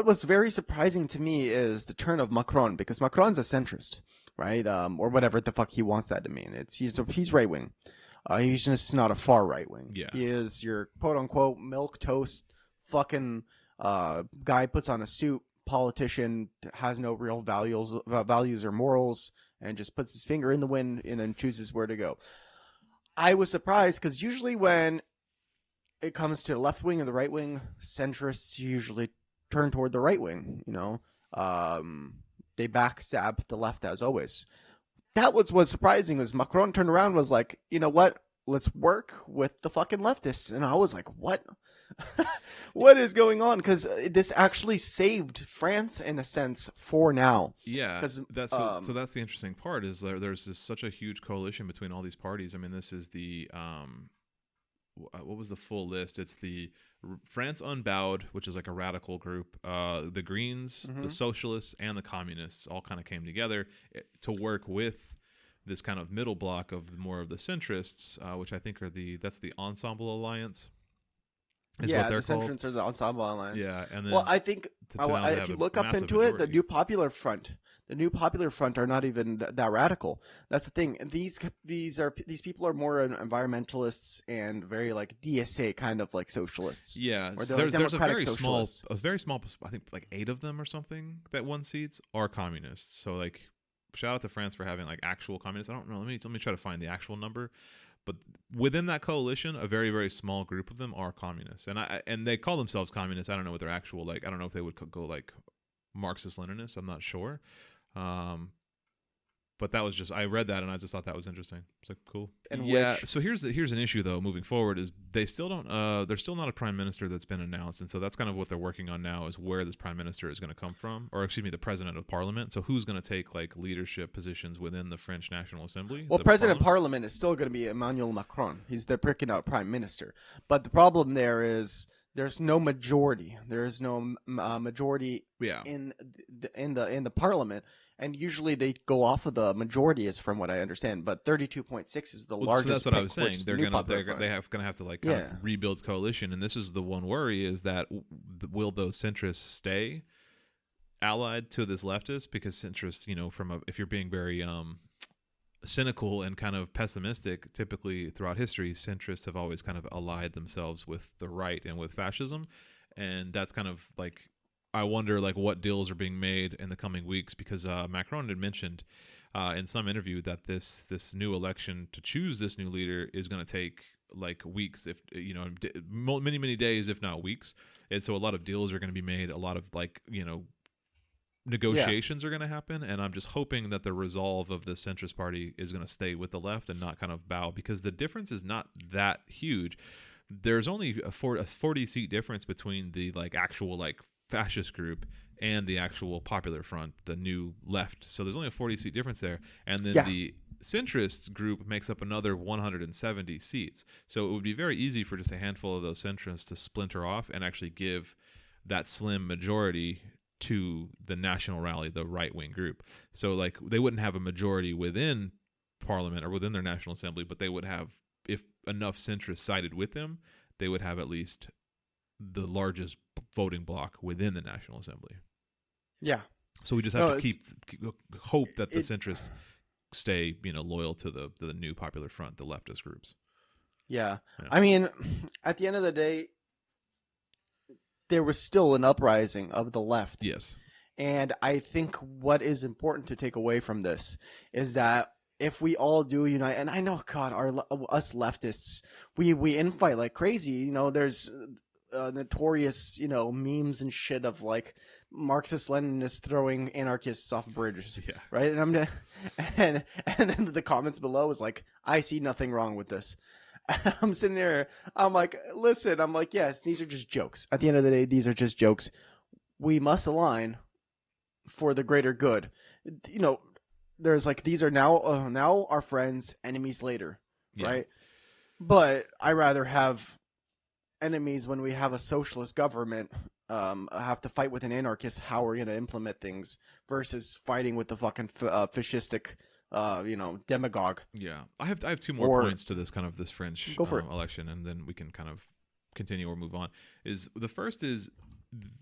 what was very surprising to me is the turn of Macron, because Macron's a centrist, right? Or whatever the fuck he wants that to mean. He's right wing. He's just not a far right wing. Yeah. He is your quote unquote milk toast fucking guy, puts on a suit, politician, has no real values or morals, and just puts his finger in the wind and chooses where to go. I was surprised because usually when it comes to the left wing and the right wing, centrists usually turn toward the right wing. They backstab the left as always. That was surprising. Was Macron turned around and was like, you know what? Let's work with the fucking leftists. And I was like, what? What is going on? Because this actually saved France in a sense for now. Yeah, so that's the interesting part is there's such a huge coalition between all these parties. I mean, this is the what was the full list? It's the France Unbowed, which is like a radical group, the Greens, the Socialists, and the Communists all kind of came together to work with this kind of middle block of more of the centrists, which I think that's the Ensemble Alliance. What they're the called. centrists are the Ensemble Alliance. Yeah, and then I think if you look up into it, the New Popular Front are not even that radical. That's the thing. These people are more environmentalists and very like DSA kind of like socialists. Yeah, there's a very small. I think like 8 of them or something that won seats are communists. So like, shout out to France for having like actual communists. I don't know. Let me try to find the actual number. But within that coalition, a very, very small group of them are communists, and they call themselves communists. I don't know what their actual like. I don't know if they would go like Marxist-Leninists. I'm not sure. But that was I read that and I just thought that was interesting. It's like cool. And so here's an issue though. Moving forward, is they still don't. There's still not a prime minister that's been announced, and so that's kind of what they're working on now is where this prime minister is going to come from, or excuse me, the president of parliament. So who's going to take like leadership positions within the French National Assembly? Well, president of parliament is still going to be Emmanuel Macron. They're picking out prime minister, but the problem there is there's no majority. There is no majority in the parliament. And usually they go off of the majority, is from what I understand. But 32.6 is the largest. So that's what I was saying. They're gonna have to like kind of rebuild coalition, and this is the one worry: is that will those centrists stay allied to this leftist? Because centrists, if you're being very cynical and kind of pessimistic, typically throughout history, centrists have always kind of allied themselves with the right and with fascism, and that's kind of like. I wonder like what deals are being made in the coming weeks, because Macron had mentioned in some interview that this new election to choose this new leader is going to take like weeks, if many days, if not weeks. And so a lot of deals are going to be made, a lot of like negotiations are going to happen, and I'm just hoping that the resolve of the centrist party is going to stay with the left and not kind of bow, because the difference is not that huge. There's only a 40 seat difference between the like actual like fascist group and the actual Popular Front, the new left. So there's only a 40 seat difference there, and then the centrist group makes up another 170 seats. So it would be very easy for just a handful of those centrists to splinter off and actually give that slim majority to the National Rally, the right-wing group. So like they wouldn't have a majority within Parliament or within their National Assembly, but they would have, if enough centrists sided with them, they would have at least the largest voting bloc within the National Assembly. Yeah. So we just have to hope that the centrists stay, loyal to the new Popular Front, the leftist groups. Yeah. I mean, at the end of the day, there was still an uprising of the left. Yes. And I think what is important to take away from this is that if we all do unite, and I know, God, us leftists, we infight like crazy. There's notorious, memes and shit of like Marxist-Leninists throwing anarchists off bridges, right? And and then the comments below is like, I see nothing wrong with this. I'm sitting there, I'm like, listen, yes, these are just jokes. At the end of the day, these are just jokes. We must align for the greater good. There's like, these are now our friends, enemies later, right? But I rather have enemies when we have a socialist government, have to fight with an anarchist how we're going to implement things, versus fighting with the fucking fascistic demagogue. Yeah, I have two more points to this French election, and then we can kind of continue or move on. The first is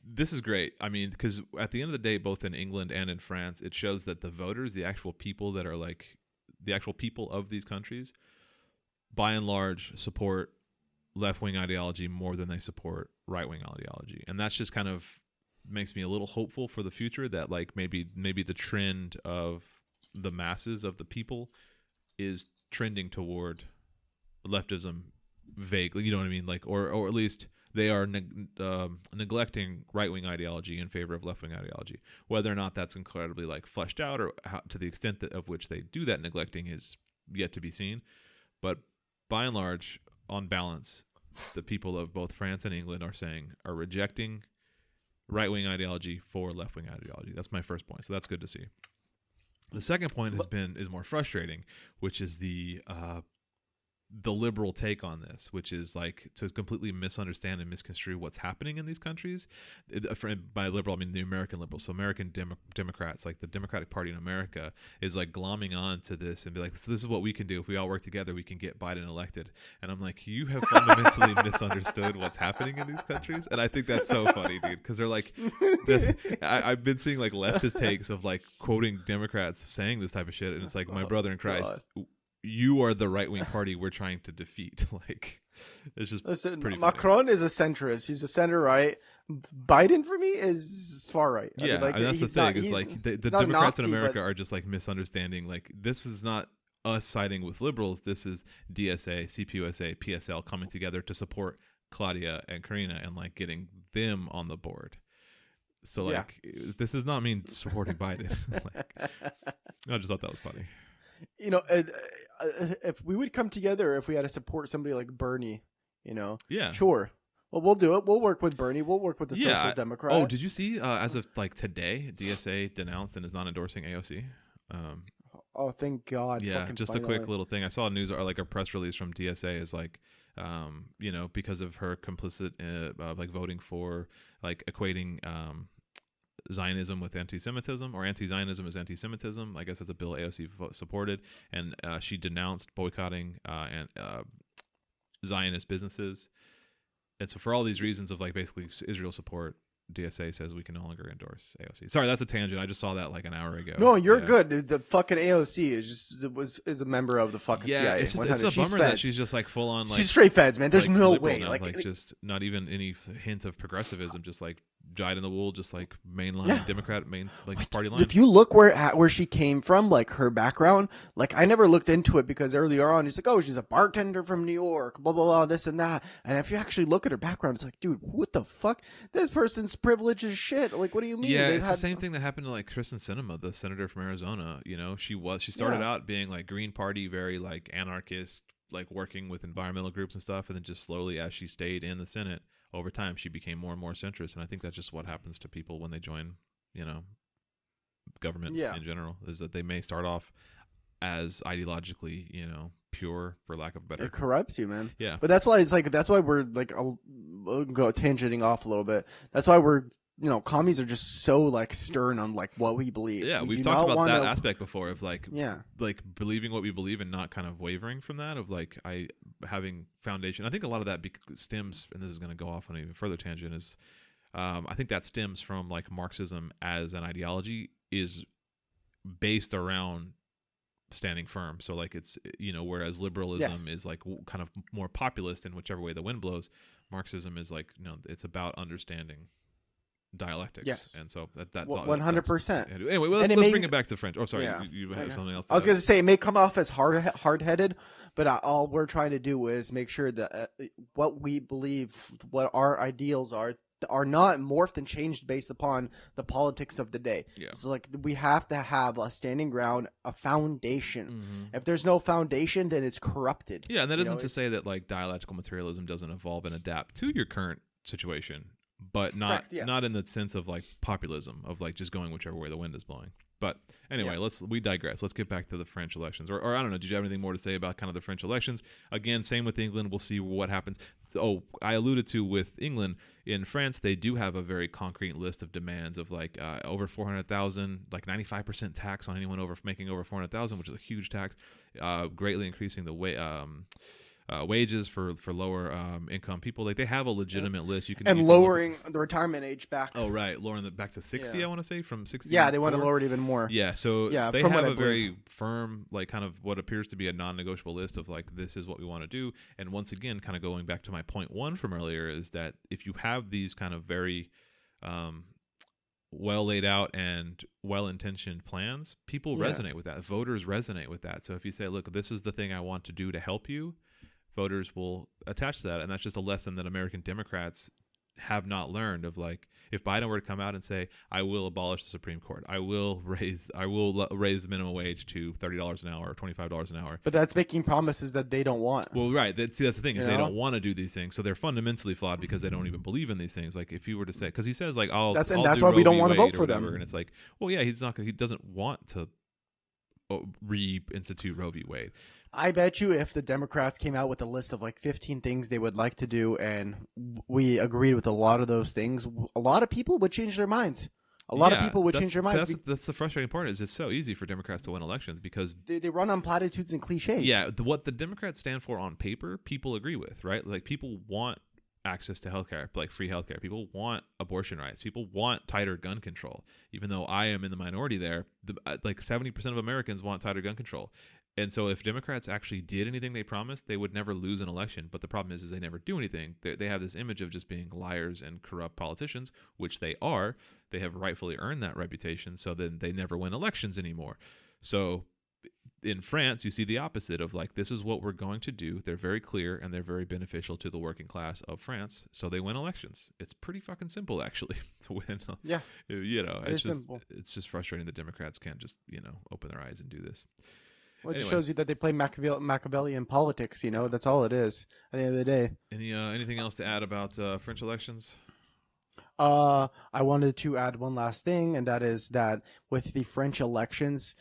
this is great. I mean, because at the end of the day, both in England and in France, it shows that the voters, the actual people that are like the actual people of these countries, by and large, support left-wing ideology more than they support right-wing ideology. And that's just kind of makes me a little hopeful for the future that like maybe the trend of the masses of the people is trending toward leftism vaguely, you know what I mean? Like, or at least they are neglecting right-wing ideology in favor of left-wing ideology. Whether or not that's incredibly like fleshed out, or how, to the extent of which they do that neglecting, is yet to be seen. But by and large, on balance, the people of both France and England are rejecting right-wing ideology for left-wing ideology. That's my first point. So that's good to see. The second point is more frustrating, which is the liberal take on this, which is like to completely misunderstand and misconstrue what's happening in these countries. By liberal, I mean the American liberals. So American Democrats, like the Democratic Party in America, is like glomming on to this and be like, this is what we can do. If we all work together, we can get Biden elected. And I'm like, you have fundamentally misunderstood what's happening in these countries. And I think that's so funny, dude, because they're like, I've been seeing like leftist takes of like quoting Democrats saying this type of shit. And it's like, my brother in Christ, you are the right-wing party we're trying to defeat. Like, it's just pretty Macron is a centrist. He's a center-right. Biden, for me, is far-right. Yeah, I mean, like, and that's the thing. Is like the Democrats in America are just like misunderstanding. Like, this is not us siding with liberals. This is DSA, CPUSA, PSL coming together to support Claudia and Karina and like getting them on the board. So like, this does not mean supporting Biden. Like, I just thought that was funny. You know, if we would come together, if we had to support somebody like Bernie, you know, sure. Well, we'll do it. We'll work with Bernie. We'll work with the Social Democrat. Oh, did you see as of like today, DSA denounced and is not endorsing AOC? Oh, thank God. Yeah, just finally. A quick little thing. I saw a news or like a press release from DSA is like, you know, because of her complicit like voting for like equating Zionism with anti-Semitism, or anti-Zionism is anti-Semitism. I guess that's a bill AOC supported, and she denounced boycotting and Zionist businesses. And so for all these reasons of like basically Israel support, DSA says we can no longer endorse AOC. Sorry, that's a tangent. I just saw that like an hour ago. No, you're good. Dude. The fucking AOC is a member of the fucking CIA. It's a bummer that she's just like full on like she's straight feds, man. There's like no way. Now, like just not even any hint of progressivism. Just like dyed in the wool, just like mainline Democrat party line. If you look where she came from, like her background, like I never looked into it because earlier on it's like, oh, she's a bartender from New York, blah blah blah, this and that. And if you actually look at her background, it's like, dude, what the fuck? This person's privilege as shit. Like, what do you mean? Yeah, it's the same thing that happened to like Kristen Sinema, the senator from Arizona. You know, she started out being like Green Party, very like anarchist, like working with environmental groups and stuff, and then just slowly as she stayed in the Senate, over time she became more and more centrist. And I think that's just what happens to people when they join, you know, government in general, is that they may start off as ideologically, you know, pure, for lack of a better. It corrupts you, man. Yeah. But that's why we're like, I'll go tangenting off a little bit. That's why we're, you know, commies are just so like stern on like what we believe. Yeah, we've talked about that aspect before of like, like believing what we believe and not kind of wavering from that, of like having foundation. I think a lot of that stems, and this is going to go off on an even further tangent, is I think that stems from like Marxism as an ideology is based around standing firm. So like it's, you know, whereas liberalism is like kind of more populist in whichever way the wind blows, Marxism is like, you know, it's about understanding dialectics. Yes. And so that's 100%. Anyway, well, let's bring it back to French. Oh, sorry, you have something else. I was going to say it may come off as hard-headed, but all we're trying to do is make sure that what we believe, what our ideals are not morphed and changed based upon the politics of the day. Yeah. So like we have to have a standing ground, a foundation. Mm-hmm. If there's no foundation, then it's corrupted. Yeah, and that isn't to say that like dialectical materialism doesn't evolve and adapt to your current situation, but not in the sense of like populism, of like just going whichever way the wind is blowing. But anyway, we digress. Let's get back to the French elections. Or I don't know, did you have anything more to say about kind of the French elections? Again, same with England. We'll see what happens. Oh, I alluded to with England. In France, they do have a very concrete list of demands of like over 400,000, like 95% tax on anyone making over 400,000, which is a huge tax, greatly increasing the wages for lower income people. Like they have a legitimate list. You can And lowering the retirement age back. Oh right, lowering it back to 60. Yeah. I want to say from 60. Yeah, they want to lower it even more. Yeah, so Yeah, they from have what I a very believe. firm, like kind of what appears to be a non-negotiable list of like this is what we want to do. And once again, kind of going back to my point one from earlier, is that if you have these kind of very well laid out and well intentioned plans, people Yeah. resonate with that. Voters resonate with that. So if you say, look, this is the thing I want to do to help you, voters will attach to that. And that's just a lesson that American Democrats have not learned, of like, if Biden were to come out and say, I will abolish the Supreme Court, I will raise the minimum wage to $30 an hour or $25 an hour. But that's making promises that they don't want. Well, right. That's the thing, is You they know? don't want to do these things. So they're fundamentally flawed because they don't even believe in these things. Like if you were to say, because he says like, I'll That's do why we Roe don't v. want to Wade vote or for them. whatever. And it's like, well, yeah, he doesn't want to reinstitute Roe v. Wade. I bet you if the Democrats came out with a list of like 15 things they would like to do, and we agreed with a lot of those things, a lot of people would change their minds. A lot of people would change their minds. That's the frustrating part, is it's so easy for Democrats to win elections because They run on platitudes and cliches. yeah, what the Democrats stand for on paper, people agree with, right? Like people want access to healthcare, like free healthcare. People want abortion rights. People want tighter gun control. Even though I am in the minority there, like 70% of Americans want tighter gun control. And so if Democrats actually did anything they promised, they would never lose an election. But the problem is they never do anything. They have this image of just being liars and corrupt politicians, which they are. They have rightfully earned that reputation. So then they never win elections anymore. So in France, you see the opposite of like, this is what we're going to do. They're very clear and they're very beneficial to the working class of France. So they win elections. It's pretty fucking simple, actually, to win. Yeah. You know, It is simple. it's just frustrating that Democrats can't just, open their eyes and do this. Well, it Anyway. shows you that they play Machiavellian politics. That's all it is at the end of the day. Anything else to add about French elections? I wanted to add one last thing, and that is that with the French elections,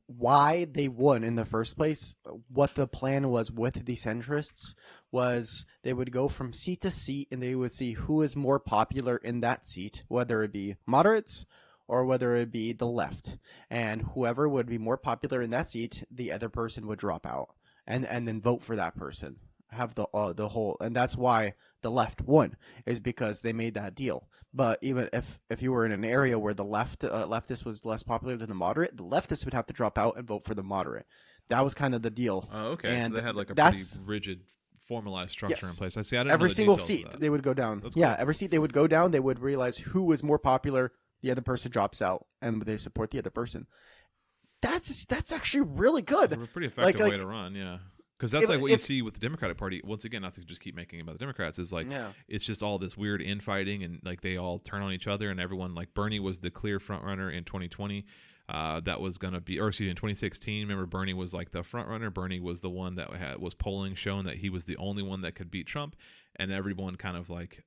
why they won in the first place, what the plan was with the centrists was they would go from seat to seat, and they would see who is more popular in that seat, whether it be moderates or whether it be the left. And whoever would be more popular in that seat, the other person would drop out and then vote for that person. Have the whole, and that's why the left won, is because they made that deal. But even if you were in an area where the leftist was less popular than the moderate, the leftist would have to drop out and vote for the moderate. That was kind of the deal. Oh, okay. And so they had like a pretty rigid, formalized structure in place. I see. I didn't know every the single details of seat that. they would go down. That's Yeah, cool. every seat they would go down. They would realize who was more popular. The other person drops out, and they support the other person. That's actually really good. It's a pretty effective Like- way to run, yeah. Because that's like what you if- see with the Democratic Party. Once again, not to just keep making it about the Democrats, is like Yeah. it's just all this weird infighting and like they all turn on each other and everyone, like Bernie was the clear front runner in 2020. That was going to be, or excuse me, in 2016. Remember, Bernie was like the front runner. Bernie was the one that was polling showing that he was the only one that could beat Trump, and everyone kind of like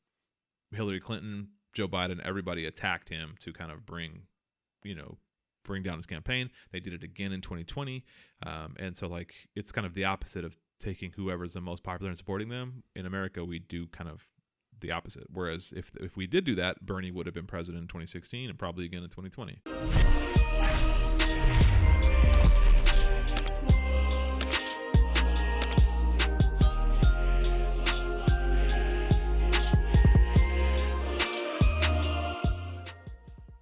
Hillary Clinton, Joe Biden, everybody attacked him to kind of bring down his campaign. They did it again in 2020. And so like it's kind of the opposite of taking whoever's the most popular and supporting them. In America, we do kind of the opposite. Whereas if we did do that, Bernie would have been president in 2016 and probably again in 2020.